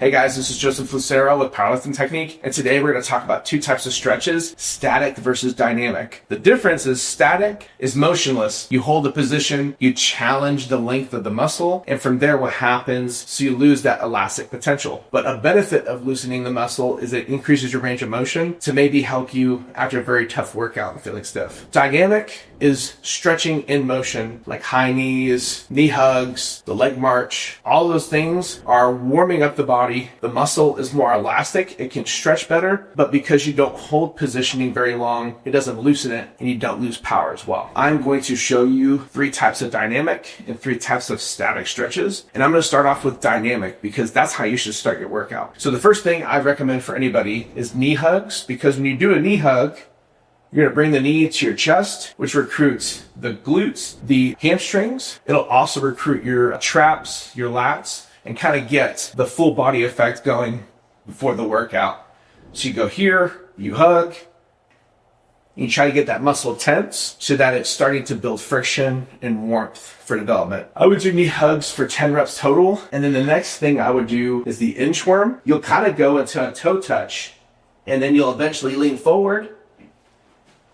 Hey guys, this is Joseph Lucero with Powerlifting Technique, and today we're going to talk about two types of stretches, static versus dynamic. The difference is static is motionless. You hold a position, you challenge the length of the muscle, and from there what happens, so you lose that elastic potential. But a benefit of loosening the muscle is it increases your range of motion to maybe help you after a very tough workout and feeling stiff. Dynamic is stretching in motion, like high knees, knee hugs, the leg march. All those things are warming up the body. The muscle is more elastic, it can stretch better, but because you don't hold positioning very long, it doesn't loosen it and you don't lose power as well. I'm going to show you three types of dynamic and three types of static stretches. And I'm going to start off with dynamic because that's how you should start your workout. So the first thing I recommend for anybody is knee hugs, because when you do a knee hug, you're going to bring the knee to your chest, which recruits the glutes, the hamstrings. It'll also recruit your traps, your lats, and kind of get the full body effect going before the workout. So you go here, you hug, and you try to get that muscle tense so that it's starting to build friction and warmth for development. I would do knee hugs for 10 reps total. And then the next thing I would do is the inchworm. You'll kind of go into a toe touch, and then you'll eventually lean forward.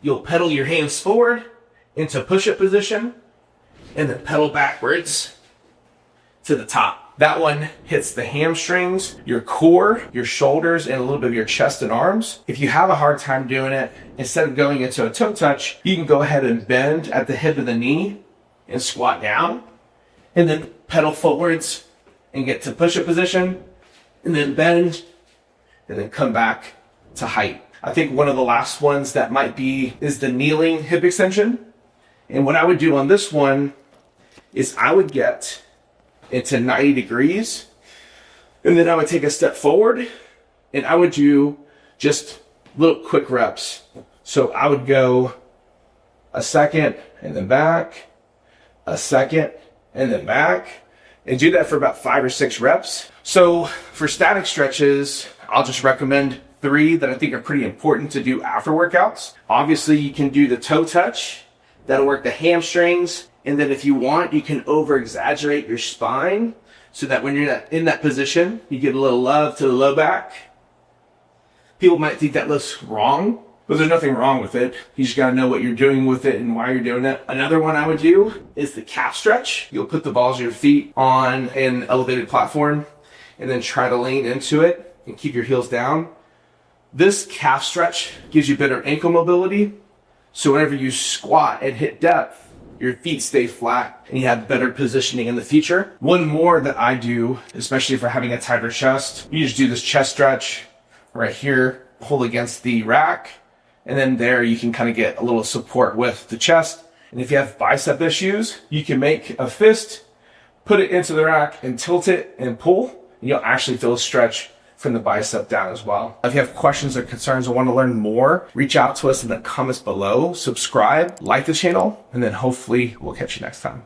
You'll pedal your hands forward into push-up position, and then pedal backwards to the top. That one hits the hamstrings, your core, your shoulders, and a little bit of your chest and arms. If you have a hard time doing it, instead of going into a toe touch, you can go ahead and bend at the hip of the knee and squat down, and then pedal forwards and get to push-up position, and then bend, and then come back to height. I think one of the last ones that might be is the kneeling hip extension. And what I would do on this one is I would get into 90 degrees, and then I would take a step forward, and I would do just little quick reps. So I would go a second and then back, a second and then back, and do that for about 5 or 6 reps. So for static stretches, I'll just recommend 3 that I think are pretty important to do after workouts. Obviously, you can do the toe touch. That'll work the hamstrings. And then if you want, you can over-exaggerate your spine so that when you're in that position, you get a little love to the low back. People might think that looks wrong, but there's nothing wrong with it. You just gotta know what you're doing with it and why you're doing it. Another one I would do is the calf stretch. You'll put the balls of your feet on an elevated platform and then try to lean into it and keep your heels down. This calf stretch gives you better ankle mobility. So whenever you squat and hit depth, your feet stay flat and you have better positioning in the future. One more that I do, especially for having a tighter chest, you just do this chest stretch right here, pull against the rack, and then there you can kind of get a little support with the chest. And if you have bicep issues, you can make a fist, put it into the rack and tilt it and pull, and you'll actually feel a stretch from the bicep down as well. If you have questions or concerns or want to learn more, reach out to us in the comments below, subscribe, like the channel, and then hopefully we'll catch you next time.